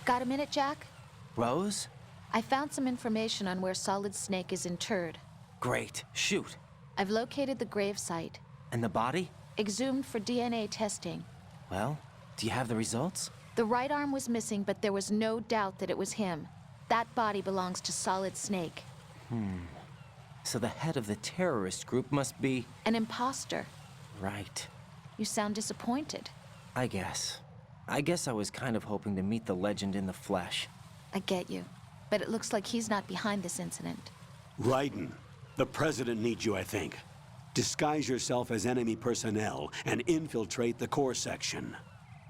Got a minute, Jack? Rose? I found some information on where Solid Snake is interred. Great. Shoot. I've located the grave site. And the body? Exhumed for DNA testing. Well, do you have the results? The right arm was missing, but there was no doubt that it was him. That body belongs to Solid Snake. So the head of the terrorist group must be... An imposter. Right. You sound disappointed. I guess. I was kind of hoping to meet the legend in the flesh. I get you. But it looks like he's not behind this incident. Raiden, the President needs you, I think. Disguise yourself as enemy personnel and infiltrate the core section.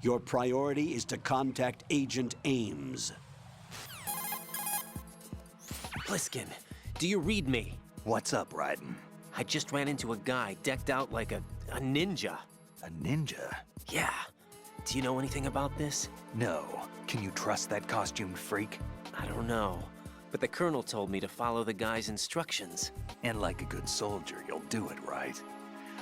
Your priority is to contact Agent Ames. Pliskin, do you read me? What's up, Raiden? I just ran into a guy decked out like a ninja. A ninja? Yeah. Do you know anything about this? No. Can you trust that costumed freak? I don't know. But the Colonel told me to follow the guy's instructions. And like a good soldier, you'll do it, right?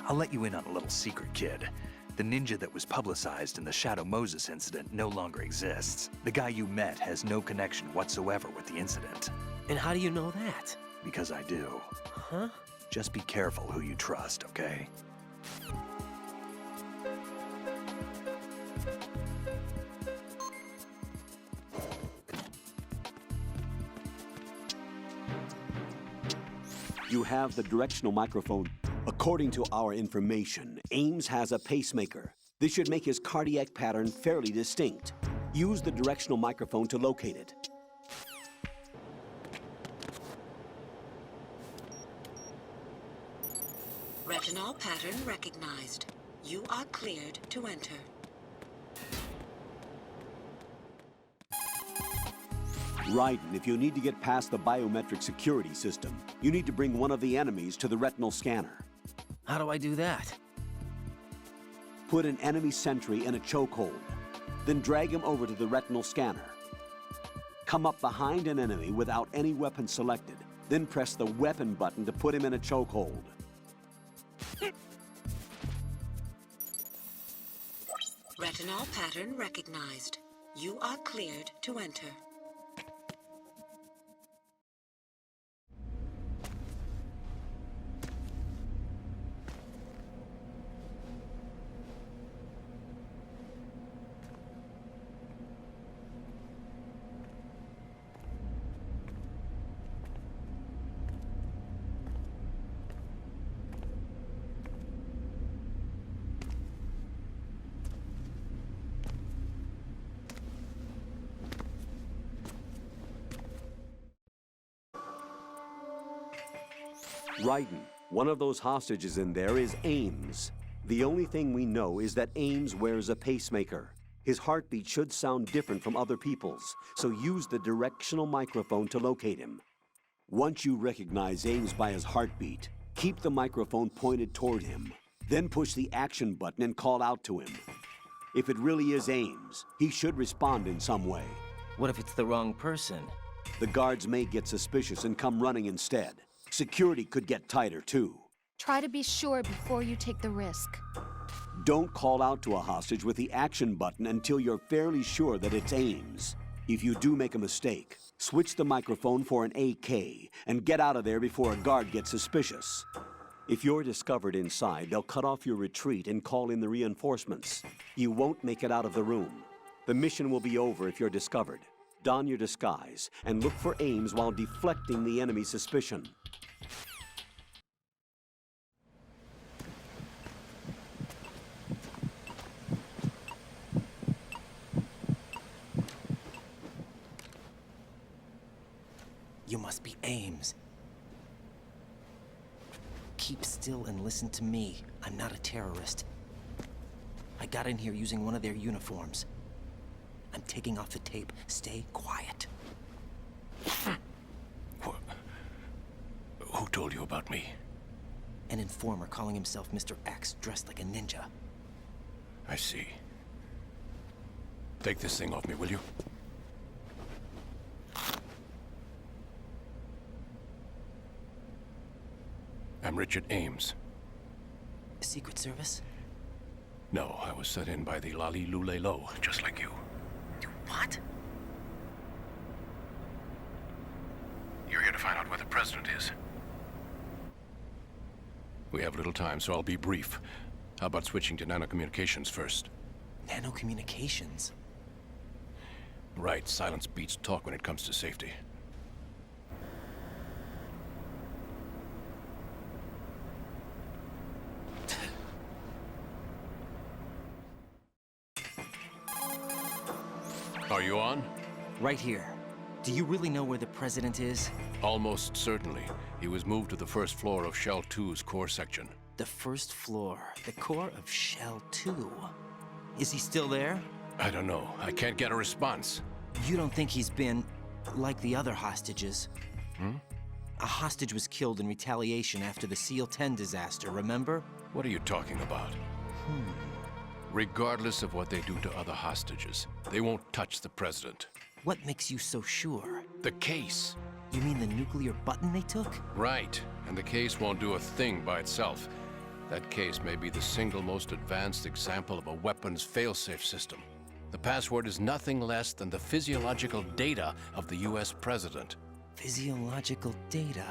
I'll let you in on a little secret, kid. The ninja that was publicized in the Shadow Moses incident no longer exists. The guy you met has no connection whatsoever with the incident. And how do you know that? Because I do. Huh? Just be careful who you trust, okay? You have the directional microphone. According to our information, Ames has a pacemaker. This should make his cardiac pattern fairly distinct. Use the directional microphone to locate it. Retinol pattern recognized. You are cleared to enter. Raiden, if you need to get past the biometric security system, you need to bring one of the enemies to the retinal scanner. How do I do that? Put an enemy sentry in a chokehold, then drag him over to the retinal scanner. Come up behind an enemy without any weapon selected, then press the weapon button to put him in a chokehold. Retinol pattern recognized. You are cleared to enter. Raiden, one of those hostages in there is Ames. The only thing we know is that Ames wears a pacemaker. His heartbeat should sound different from other people's, so use the directional microphone to locate him. Once you recognize Ames by his heartbeat, keep the microphone pointed toward him. Then push the action button and call out to him. If it really is Ames, he should respond in some way. What if it's the wrong person? The guards may get suspicious and come running instead. Security could get tighter, too. Try to be sure before you take the risk. Don't call out to a hostage with the action button until you're fairly sure that it's Ames. If you do make a mistake, switch the microphone for an AK and get out of there before a guard gets suspicious. If you're discovered inside, they'll cut off your retreat and call in the reinforcements. You won't make it out of the room. The mission will be over if you're discovered. Don your disguise and look for Ames while deflecting the enemy's suspicion. You must be Ames. Keep still and listen to me. I'm not a terrorist. I got in here using one of their uniforms. I'm taking off the tape. Stay quiet. Who told you about me? An informer calling himself Mr. X, dressed like a ninja. I see. Take this thing off me, will you? I'm Richard Ames. Secret Service? No, I was sent in by the Lali Lule Lo, just like you. You what? bastard is. We have little time, so I'll be brief. How about switching to nanocommunications first? Nanocommunications? Right, silence beats talk when it comes to safety. Are you on? Right here. Do you really know where the president is? Almost certainly. He was moved to the first floor of Shell 2's core section. The first floor, the core of Shell 2. Is he still there? I don't know. I can't get a response. You don't think he's been like the other hostages? A hostage was killed in retaliation after the SEAL 10 disaster, remember? What are you talking about? Regardless of what they do to other hostages, they won't touch the president. What makes you so sure? The case. You mean the nuclear button they took? Right, and the case won't do a thing by itself. That case may be the single most advanced example of a weapons failsafe system. The password is nothing less than the physiological data of the US president. Physiological data.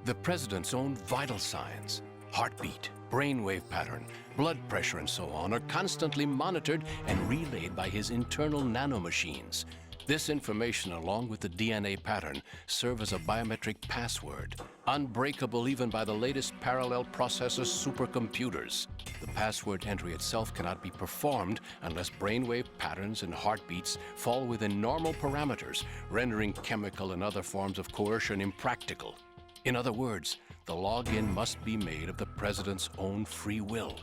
The president's own vital signs, heartbeat, brainwave pattern, blood pressure, and so on, are constantly monitored and relayed by his internal nanomachines. This information, along with the DNA pattern, serve as a biometric password, unbreakable even by the latest parallel processor supercomputers. The password entry itself cannot be performed unless brainwave patterns and heartbeats fall within normal parameters, rendering chemical and other forms of coercion impractical. In other words, the login must be made of the president's own free will.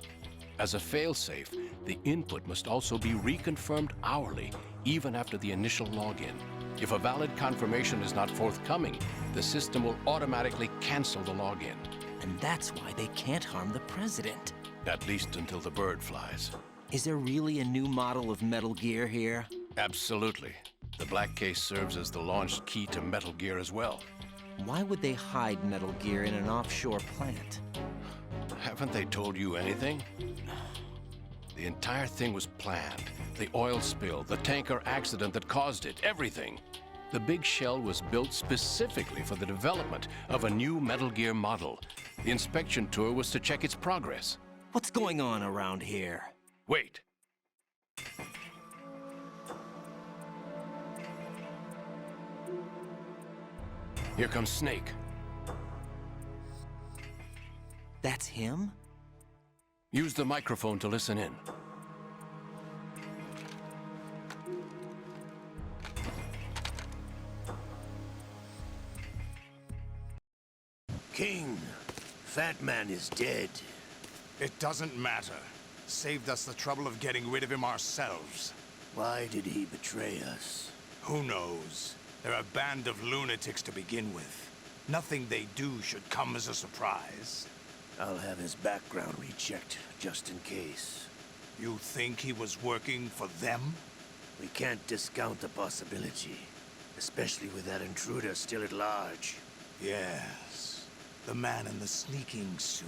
As a failsafe, the input must also be reconfirmed hourly, even after the initial login. If a valid confirmation is not forthcoming, the system will automatically cancel the login. And that's why they can't harm the president. At least until the bird flies. Is there really a new model of Metal Gear here? Absolutely. The black case serves as the launch key to Metal Gear as well. Why would they hide Metal Gear in an offshore plant? Haven't they told you anything? The entire thing was planned. The oil spill, the tanker accident that caused it, everything. The big shell was built specifically for the development of a new Metal Gear model. The inspection tour was to check its progress. What's going on around here? Wait. Here comes Snake. That's him? Use the microphone to listen in. King, Fat Man is dead. It doesn't matter. Saved us the trouble of getting rid of him ourselves. Why did he betray us? Who knows? They're a band of lunatics to begin with. Nothing they do should come as a surprise. I'll have his background rechecked, just in case. You think he was working for them? We can't discount the possibility, especially with that intruder still at large. Yes. The man in the sneaking suit.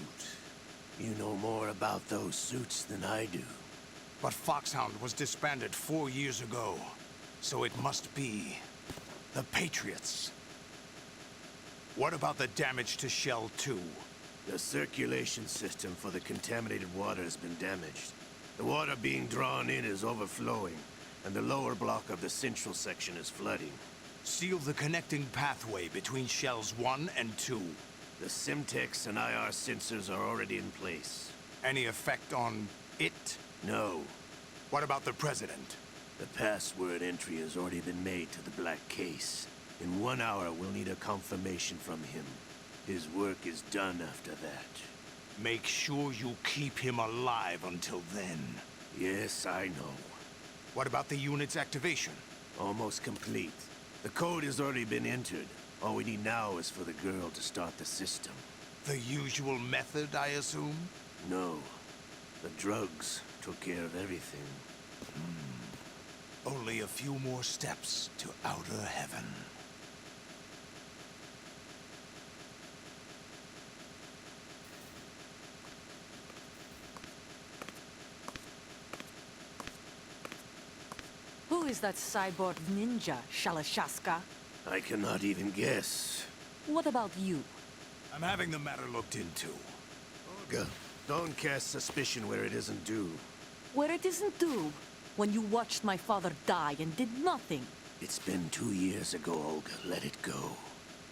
You know more about those suits than I do. But Foxhound was disbanded 4 years ago. So it must be the Patriots. What about the damage to Shell 2? The circulation system for the contaminated water has been damaged. The water being drawn in is overflowing, and the lower block of the central section is flooding. Seal the connecting pathway between Shells 1 and 2. The Simtex and IR sensors are already in place. Any effect on it? No. What about the President? The password entry has already been made to the black case. In 1 hour, we'll need a confirmation from him. His work is done after that. Make sure you keep him alive until then. Yes, I know. What about the unit's activation? Almost complete. The code has already been entered. All we need now is for the girl to start the system. The usual method, I assume? No. The drugs took care of everything. Only a few more steps to outer heaven. Who is that cyborg ninja, Shalashaska? I cannot even guess. What about you? I'm having the matter looked into. Olga, don't cast suspicion where it isn't due. Where it isn't due, when you watched my father die and did nothing. It's been 2 years ago, Olga. Let it go.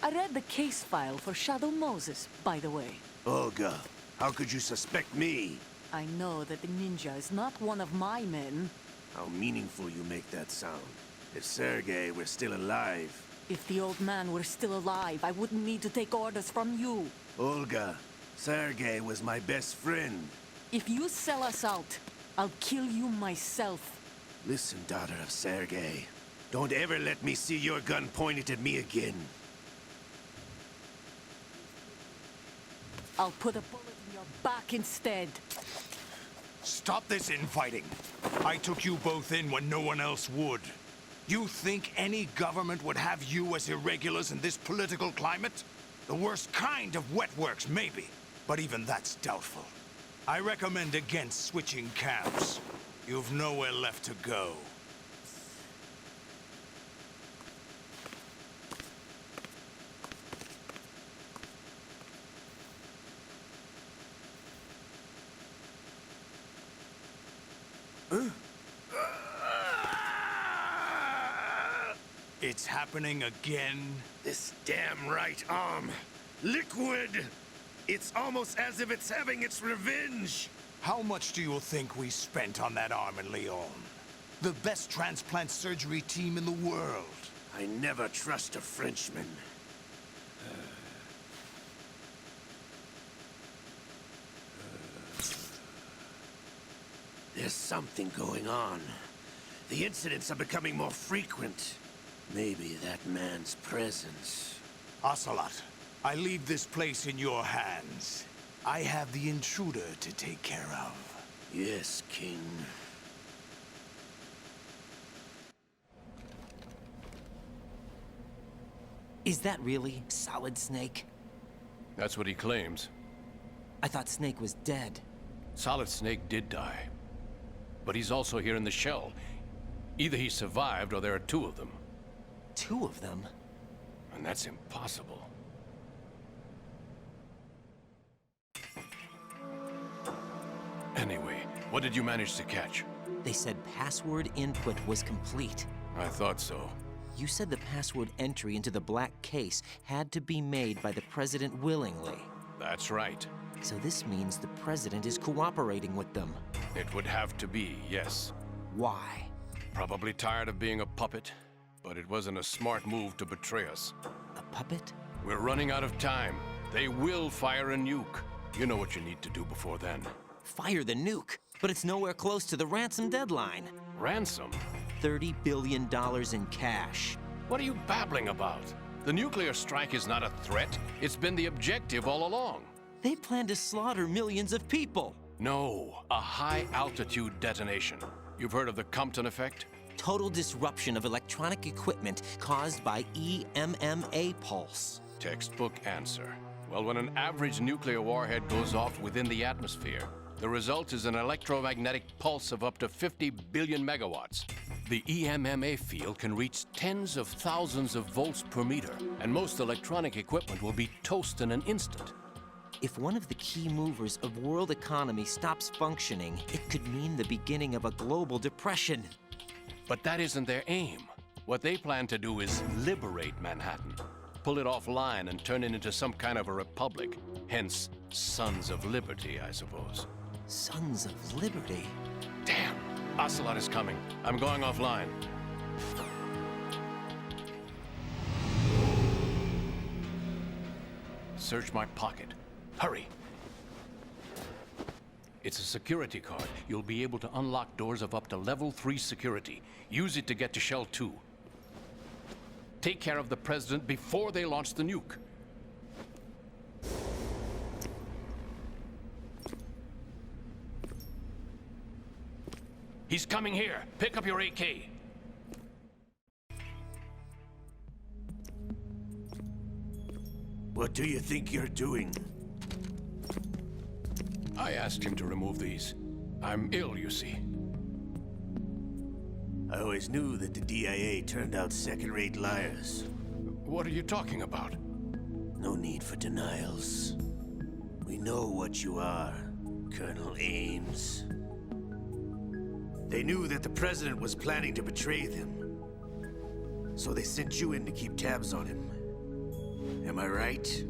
I read the case file for Shadow Moses, by the way. Olga, how could you suspect me? I know that the ninja is not one of my men. How meaningful you make that sound. If Sergei were still alive... If the old man were still alive, I wouldn't need to take orders from you. Olga, Sergei was my best friend. If you sell us out, I'll kill you myself. Listen, daughter of Sergei. Don't ever let me see your gun pointed at me again. I'll put a bullet in your back instead. Stop this infighting. I took you both in when no one else would. You think any government would have you as irregulars in this political climate? The worst kind of wet works, maybe. But even that's doubtful. I recommend against switching camps. You've nowhere left to go. It's happening again? This damn right arm. Liquid! It's almost as if it's having its revenge. How much do you think we spent on that arm in Lyon? The best transplant surgery team in the world. I never trust a Frenchman. There's something going on. The incidents are becoming more frequent. Maybe that man's presence. Ocelot, I leave this place in your hands. I have the intruder to take care of. Yes, King. Is that really Solid Snake? That's what he claims. I thought Snake was dead. Solid Snake did die. But he's also here in the shell. Either he survived or there are two of them. Two of them? And that's impossible. Anyway, what did you manage to catch? They said password input was complete. I thought so. You said the password entry into the black case had to be made by the President willingly. That's right. So this means the President is cooperating with them. It would have to be, yes. Why? Probably tired of being a puppet, but it wasn't a smart move to betray us. A puppet? We're running out of time. They will fire a nuke. You know what you need to do before then. Fire the nuke, but it's nowhere close to the ransom deadline. Ransom? $30 billion in cash. What are you babbling about? The nuclear strike is not a threat. It's been the objective all along. They plan to slaughter millions of people. No, a high-altitude detonation. You've heard of the Compton effect? Total disruption of electronic equipment caused by EMMA pulse. Textbook answer. Well, when an average nuclear warhead goes off within the atmosphere, the result is an electromagnetic pulse of up to 50 billion megawatts. The EMMA field can reach tens of thousands of volts per meter, and most electronic equipment will be toast in an instant. If one of the key movers of world economy stops functioning, it could mean the beginning of a global depression. But that isn't their aim. What they plan to do is liberate Manhattan. Pull it offline and turn it into some kind of a republic. Hence, Sons of Liberty, I suppose. Sons of Liberty? Damn! Ocelot is coming. I'm going offline. Search my pocket. Hurry! It's a security card. You'll be able to unlock doors of up to level 3 security. Use it to get to Shell 2. Take care of the President before they launch the nuke. He's coming here. Pick up your AK. What do you think you're doing? I asked him to remove these. I'm ill, you see. I always knew that the DIA turned out second-rate liars. What are you talking about? No need for denials. We know what you are, Colonel Ames. They knew that the President was planning to betray them. So they sent you in to keep tabs on him. Am I right?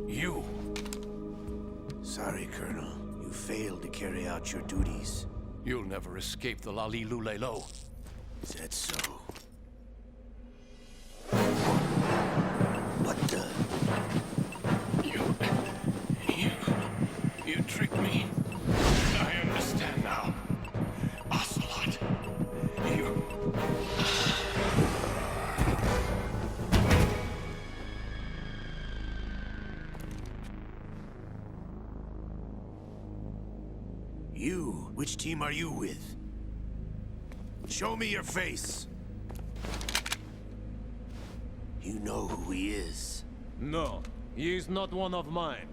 You. Sorry, Colonel. You failed to carry out your duties. You'll never escape the Lali Lulelo. Is that so? What the? You tricked me. I understand now. Ocelot. You... You? Which team are you with? Show me your face. You know who he is. No, he is not one of mine.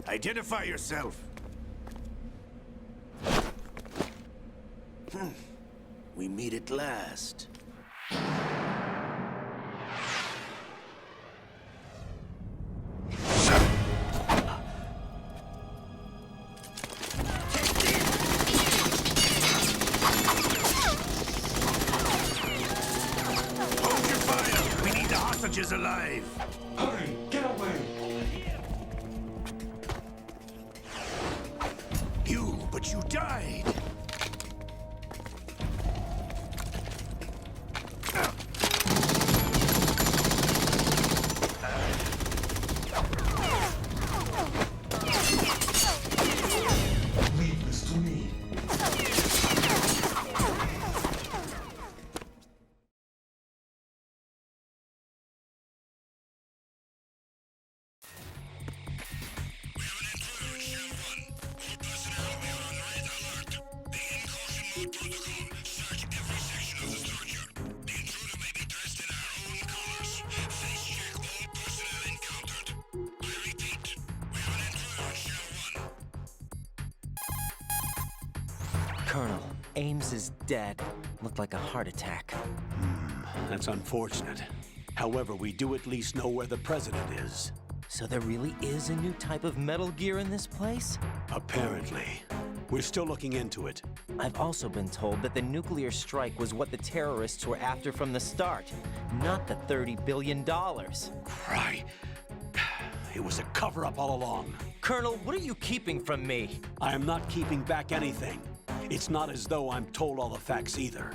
Identify yourself. We meet at last. Hold your fire! We need the hostages alive! Hurry, get away! But you died! Leave this to me. Colonel, Ames is dead. Looked like a heart attack. That's unfortunate. However, we do at least know where the President is. So there really is a new type of Metal Gear in this place? Apparently. We're still looking into it. I've also been told that the nuclear strike was what the terrorists were after from the start, not the $30 billion. Right. It was a cover-up all along. Colonel, what are you keeping from me? I am not keeping back anything. It's not as though I'm told all the facts either.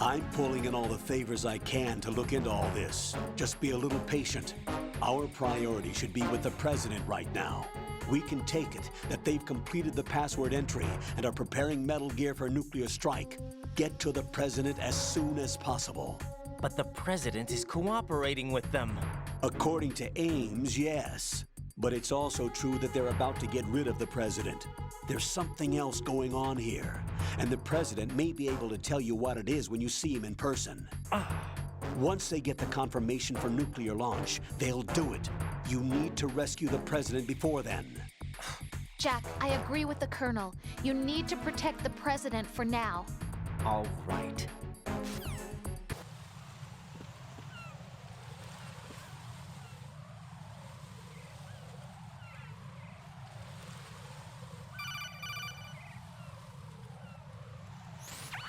I'm pulling in all the favors I can to look into all this. Just be a little patient. Our priority should be with the President right now. We can take it that they've completed the password entry and are preparing Metal Gear for a nuclear strike. Get to the President as soon as possible. But the President is cooperating with them. According to Ames, yes. But it's also true that they're about to get rid of the President. There's something else going on here, and the President may be able to tell you what it is when you see him in person. Once they get the confirmation for nuclear launch, they'll do it. You need to rescue the President before then. Jack, I agree with the Colonel. You need to protect the President for now. All right.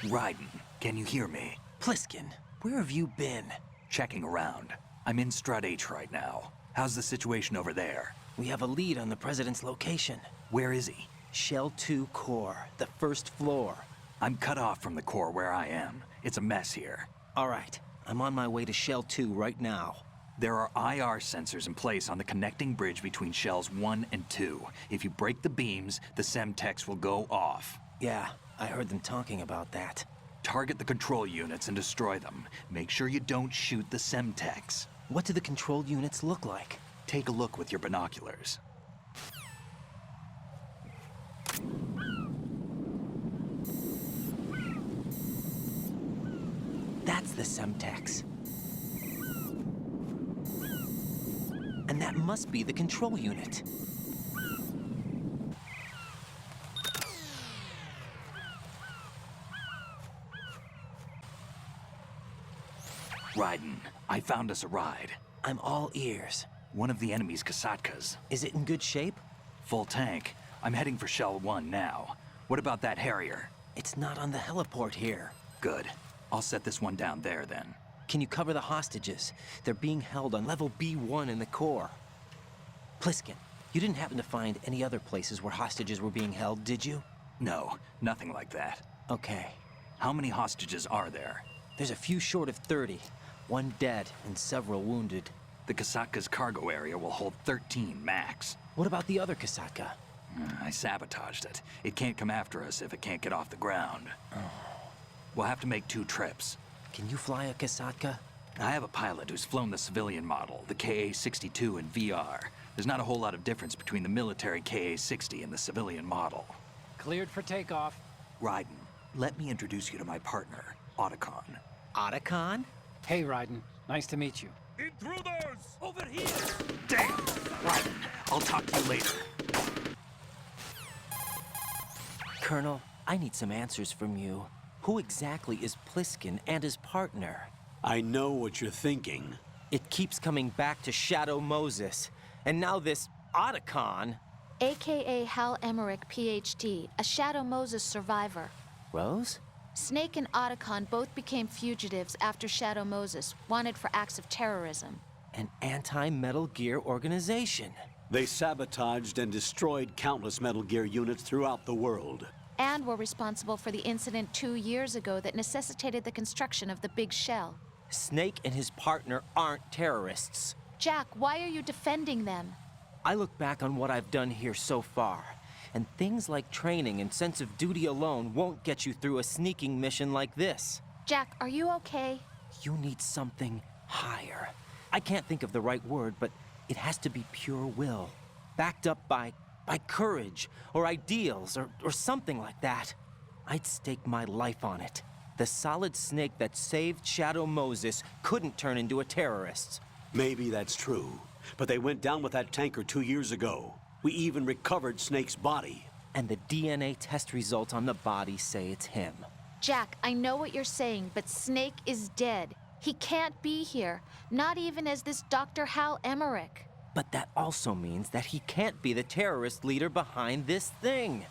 Raiden, can you hear me? Pliskin, where have you been? Checking around. I'm in Strut H right now. How's the situation over there? We have a lead on the President's location. Where is he? Shell 2 core, the first floor. I'm cut off from the core where I am. It's a mess here. All right, I'm on my way to Shell 2 right now. There are IR sensors in place on the connecting bridge between Shells 1 and 2. If you break the beams, the Semtex will go off. Yeah, I heard them talking about that. Target the control units and destroy them. Make sure you don't shoot the Semtex. What do the control units look like? Take a look with your binoculars. That's the Semtex. And that must be the control unit. Raiden, I found us a ride. I'm all ears. One of the enemy's Kasatkas. Is it in good shape? Full tank. I'm heading for Shell 1 now. What about that Harrier? It's not on the heliport here. Good. I'll set this one down there then. Can you cover the hostages? They're being held on level B1 in the core. Pliskin, you didn't happen to find any other places where hostages were being held, did you? No, nothing like that. Okay. How many hostages are there? There's a few short of 30. One dead and several wounded. The Kasatka's cargo area will hold 13 max. What about the other Kasatka? I sabotaged it. It can't come after us if it can't get off the ground. We'll have to make 2 trips. Can you fly a Kasatka? I have a pilot who's flown the civilian model, the KA-62 in VR. There's not a whole lot of difference between the military KA-60 and the civilian model. Cleared for takeoff. Raiden, let me introduce you to my partner, Otacon. Otacon? Hey, Raiden. Nice to meet you. Intruders! Over here! Damn! Raiden, I'll talk to you later. Colonel, I need some answers from you. Who exactly is Pliskin and his partner? I know what you're thinking. It keeps coming back to Shadow Moses. And now this Otacon. AKA Hal Emmerich, PhD, a Shadow Moses survivor. Rose? Snake and Otacon both became fugitives after Shadow Moses, wanted for acts of terrorism. An anti-Metal Gear organization. They sabotaged and destroyed countless Metal Gear units throughout the world. And were responsible for the incident 2 years ago that necessitated the construction of the Big Shell. Snake and his partner aren't terrorists. Jack, why are you defending them? I look back on what I've done here so far, and things like training and sense of duty alone won't get you through a sneaking mission like this. Jack, are you okay? You need something higher. I can't think of the right word, but it has to be pure will, backed up by courage, or ideals, or something like that. I'd stake my life on it. The solid Snake that saved Shadow Moses couldn't turn into a terrorist. Maybe that's true, but they went down with that tanker 2 years ago. We even recovered Snake's body. And the DNA test results on the body say it's him. Jack, I know what you're saying, but Snake is dead. He can't be here, not even as this Dr. Hal Emmerich. But that also means that he can't be the terrorist leader behind this thing.